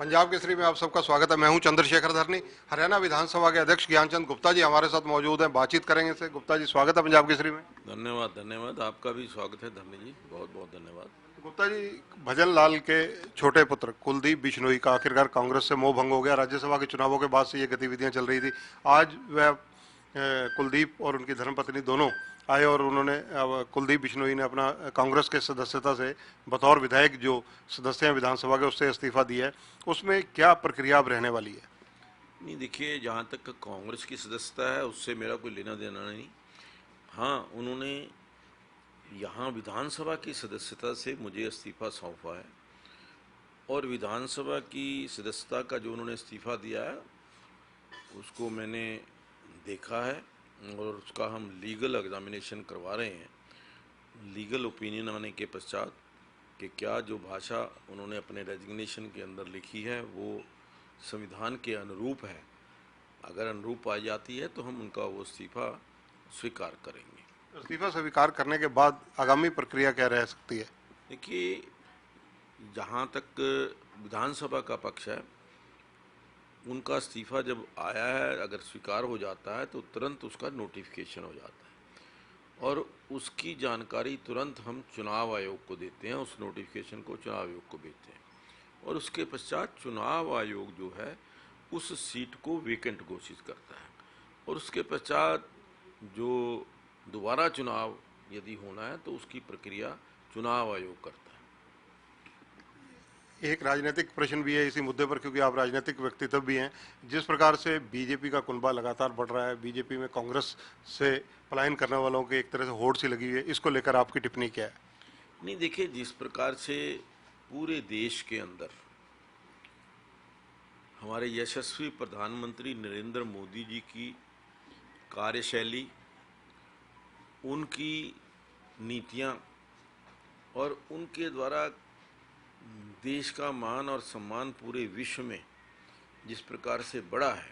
पंजाब केसरी में आप सबका स्वागत है। मैं हूं चंद्रशेखर धरनी। हरियाणा विधानसभा के अध्यक्ष ज्ञानचंद गुप्ता जी हमारे साथ मौजूद हैं, बातचीत करेंगे से। गुप्ता जी, स्वागत है पंजाब केसरी में। धन्यवाद धन्यवाद। आपका भी स्वागत है धन्य जी, बहुत बहुत धन्यवाद। गुप्ता जी, भजन लाल के छोटे पुत्र कुलदीप बिश्नोई का आखिरकार कांग्रेस से मोह भंग हो गया। राज्यसभा के चुनावों के बाद से ये गतिविधियां चल रही थी। आज वह कुलदीप और उनकी धर्मपत्नी दोनों आए और उन्होंने कुलदीप बिश्नोई ने अपना कांग्रेस के सदस्यता से बतौर विधायक जो सदस्य हैं विधानसभा के, उससे इस्तीफा दिया है। उसमें क्या प्रक्रिया अब रहने वाली है? नहीं, देखिए, जहाँ तक कांग्रेस की सदस्यता है उससे मेरा कोई लेना देना नहीं। हाँ, उन्होंने यहाँ विधानसभा की सदस्यता से मुझे इस्तीफा सौंपा है और विधानसभा की सदस्यता का जो उन्होंने इस्तीफा दिया है उसको मैंने देखा है और उसका हम लीगल एग्जामिनेशन करवा रहे हैं। लीगल ओपिनियन आने के पश्चात कि क्या जो भाषा उन्होंने अपने रेजिग्नेशन के अंदर लिखी है वो संविधान के अनुरूप है। अगर अनुरूप पाई जाती है तो हम उनका वो इस्तीफा स्वीकार करेंगे। इस्तीफा स्वीकार करने के बाद आगामी प्रक्रिया क्या रह सकती है? देखिए, जहाँ तक विधानसभा का पक्ष है, उनका इस्तीफा जब आया है, अगर स्वीकार हो जाता है तो तुरंत उसका नोटिफिकेशन हो जाता है और उसकी जानकारी तुरंत हम चुनाव आयोग को देते हैं। उस नोटिफिकेशन को चुनाव आयोग को भेजते हैं और उसके पश्चात चुनाव आयोग जो है उस सीट को वेकेंट घोषित करता है और उसके पश्चात जो दोबारा चुनाव यदि होना है तो उसकी प्रक्रिया चुनाव आयोग करता है। एक राजनीतिक प्रश्न भी है इसी मुद्दे पर, क्योंकि आप राजनीतिक व्यक्तित्व भी हैं। जिस प्रकार से बीजेपी का कुनबा लगातार बढ़ रहा है, बीजेपी में कांग्रेस से पलायन करने वालों की एक तरह से होड़ सी लगी हुई है, इसको लेकर आपकी टिप्पणी क्या है? नहीं, देखिए, जिस प्रकार से पूरे देश के अंदर हमारे यशस्वी प्रधानमंत्री नरेंद्र मोदी जी की कार्यशैली, उनकी नीतियां और उनके द्वारा देश का मान और सम्मान पूरे विश्व में जिस प्रकार से बढ़ा है,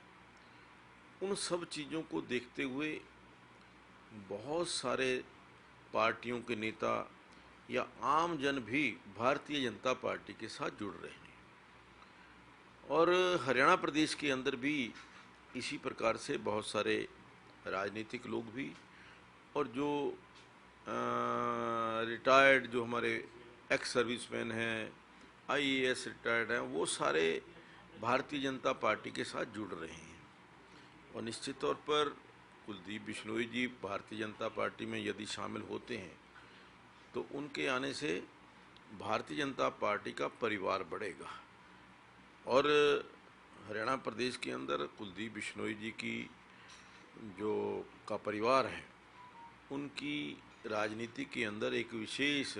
उन सब चीज़ों को देखते हुए बहुत सारे पार्टियों के नेता या आम जन भी भारतीय जनता पार्टी के साथ जुड़ रहे हैं और हरियाणा प्रदेश के अंदर भी इसी प्रकार से बहुत सारे राजनीतिक लोग भी और जो रिटायर्ड जो हमारे एक्स सर्विसमैन हैं, आईएएस रिटायर्ड हैं, वो सारे भारतीय जनता पार्टी के साथ जुड़ रहे हैं और निश्चित तौर पर कुलदीप बिश्नोई जी भारतीय जनता पार्टी में यदि शामिल होते हैं तो उनके आने से भारतीय जनता पार्टी का परिवार बढ़ेगा और हरियाणा प्रदेश के अंदर कुलदीप बिश्नोई जी की जो का परिवार है, उनकी राजनीति के अंदर एक विशेष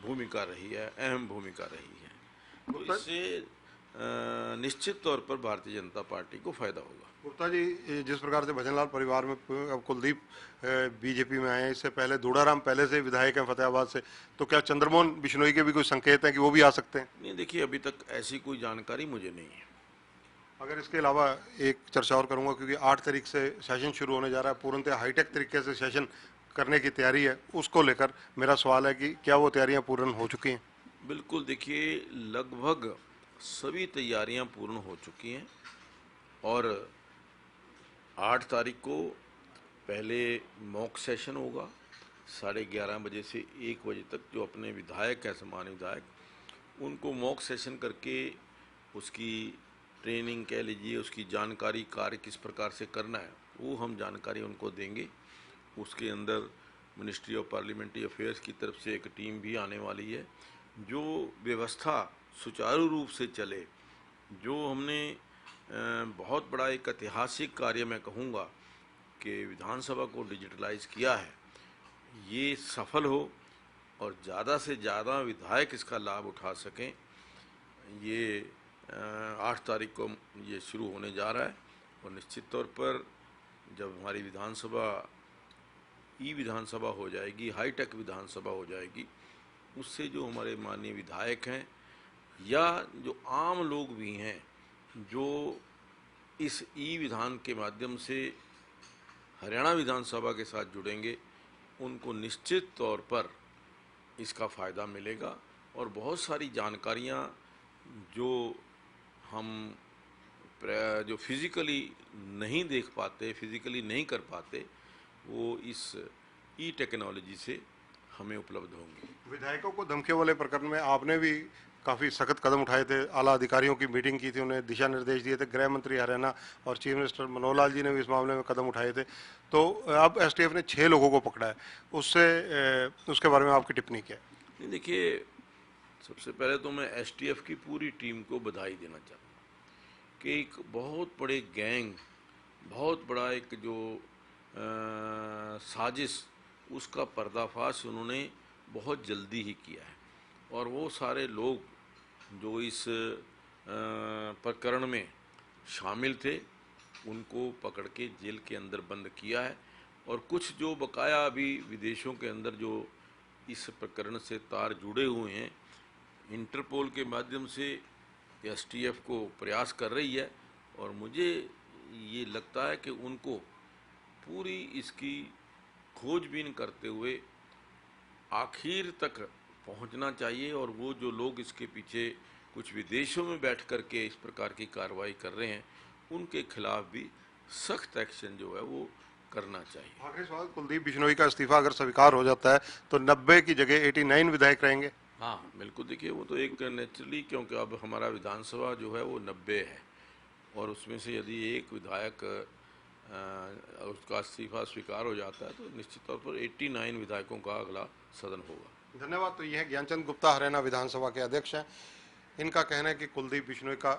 भूमिका रही है, अहम भूमिका रही है। तो इससे निश्चित तौर पर भारतीय जनता पार्टी को फायदा होगा। गुप्ता जी, जिस प्रकार से भजनलाल परिवार में अब कुलदीप बीजेपी में आए हैं, इससे पहले दूड़ाराम पहले से विधायक हैं फतेहाबाद से, तो क्या चंद्रमोहन बिश्नोई के भी कोई संकेत हैं कि वो भी आ सकते हैं? नहीं, देखिए, अभी तक ऐसी कोई जानकारी मुझे नहीं है। अगर इसके अलावा एक चर्चा और करूंगा, क्योंकि 8 तारीख से सेशन शुरू होने जा रहा है, पूर्णतः हाईटेक तरीके से सेशन करने की तैयारी है, उसको लेकर मेरा सवाल है कि क्या वो तैयारियां पूर्ण हो चुकी हैं? बिल्कुल, देखिए, लगभग सभी तैयारियां पूर्ण हो चुकी हैं और 8 तारीख को पहले मॉक सेशन होगा 11:30 बजे से 1 बजे तक। जो अपने विधायक हैं, सम्मानित विधायक, उनको मॉक सेशन करके उसकी ट्रेनिंग कह लीजिए, उसकी जानकारी, कार्य किस प्रकार से करना है, वो हम जानकारी उनको देंगे। उसके अंदर मिनिस्ट्री ऑफ पार्लियामेंट्री अफेयर्स की तरफ से एक टीम भी आने वाली है जो व्यवस्था सुचारू रूप से चले। जो हमने बहुत बड़ा एक ऐतिहासिक कार्य मैं कहूँगा कि विधानसभा को डिजिटलाइज किया है, ये सफल हो और ज़्यादा से ज़्यादा विधायक इसका लाभ उठा सकें। ये 8 तारीख को ये शुरू होने जा रहा है और निश्चित तौर पर जब हमारी विधानसभा ई विधानसभा हो जाएगी, हाईटेक विधानसभा हो जाएगी, उससे जो हमारे माननीय विधायक हैं या जो आम लोग भी हैं जो इस ई विधान के माध्यम से हरियाणा विधानसभा के साथ जुड़ेंगे, उनको निश्चित तौर पर इसका फ़ायदा मिलेगा और बहुत सारी जानकारियाँ जो हम जो फिजिकली नहीं देख पाते, फिजिकली नहीं कर पाते, वो इस ई टेक्नोलॉजी से हमें उपलब्ध होंगे। विधायकों को धमकियों वाले प्रकरण में आपने भी काफ़ी सख्त कदम उठाए थे, आला अधिकारियों की मीटिंग की थी, उन्हें दिशा निर्देश दिए थे, गृह मंत्री हरियाणा और चीफ मिनिस्टर मनोहर लाल जी ने भी इस मामले में कदम उठाए थे। तो अब एसटीएफ ने 6 लोगों को पकड़ा है, उसके बारे में आपकी टिप्पणी क्या है? नहीं, देखिए, सबसे पहले तो मैं एसटीएफ की पूरी टीम को बधाई देना चाहता हूँ कि एक बहुत बड़े गैंग, बहुत बड़ा एक जो साजिश, उसका पर्दाफाश उन्होंने बहुत जल्दी ही किया है। और वो सारे लोग जो इस प्रकरण में शामिल थे, उनको पकड़ के जेल के अंदर बंद किया है। और कुछ जो बकाया अभी विदेशों के अंदर जो इस प्रकरण से तार जुड़े हुए हैं, इंटरपोल के माध्यम से एसटीएफ को प्रयास कर रही है। और मुझे ये लगता है कि उनको पूरी इसकी खोजबीन करते हुए आखिर तक पहुंचना चाहिए। और वो जो लोग इसके पीछे कुछ विदेशों में बैठ कर के इस प्रकार की कार्रवाई कर रहे हैं, उनके खिलाफ भी सख्त एक्शन जो है वो करना चाहिए। आखिरी सवाल, कुलदीप बिश्नोई का इस्तीफा अगर स्वीकार हो जाता है तो 90 की जगह 89 विधायक रहेंगे? हाँ, बिल्कुल। देखिए, वो तो एक नेचुरली, क्योंकि अब हमारा विधानसभा जो है वो 90 है, और उसमें से यदि एक विधायक उसका इस्तीफा स्वीकार हो जाता है तो निश्चित तौर पर 89 विधायकों का अगला सदन होगा। धन्यवाद। तो ये है ज्ञानचंद गुप्ता, हरियाणा विधानसभा के अध्यक्ष हैं। इनका कहना है कि कुलदीप बिश्नोई का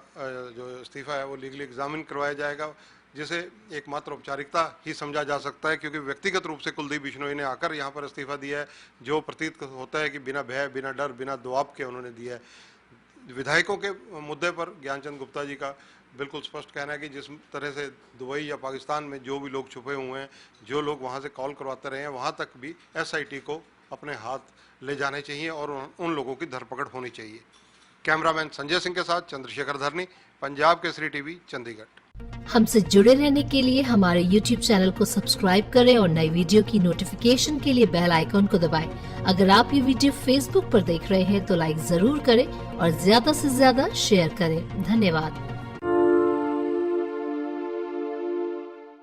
जो इस्तीफा है वो लीगली एग्जामिन करवाया जाएगा, जिसे एकमात्र औपचारिकता ही समझा जा सकता है, क्योंकि व्यक्तिगत रूप से कुलदीप बिश्नोई ने आकर यहाँ पर इस्तीफा दिया है, जो प्रतीत होता है कि बिना भय, बिना डर, बिना दबाव के उन्होंने दिया है। विधायकों के मुद्दे पर ज्ञानचंद गुप्ता जी का बिल्कुल स्पष्ट कहना है कि जिस तरह से दुबई या पाकिस्तान में जो भी लोग छुपे हुए हैं, जो लोग वहाँ से कॉल करवाते रहे हैं, वहाँ तक भी एसआईटी को अपने हाथ ले जाने चाहिए और उन लोगों की धरपकड़ होनी चाहिए। कैमरामैन संजय सिंह के साथ चंद्रशेखर धरनी, पंजाब केसरी टीवी, चंडीगढ़। हमसे जुड़े रहने के लिए हमारे YouTube चैनल को सब्सक्राइब करें और नई वीडियो की नोटिफिकेशन के लिए बेल आइकॉन को दबाएं। अगर आप ये वीडियो Facebook पर देख रहे हैं तो लाइक जरूर करें और ज्यादा से ज्यादा शेयर करें। धन्यवाद।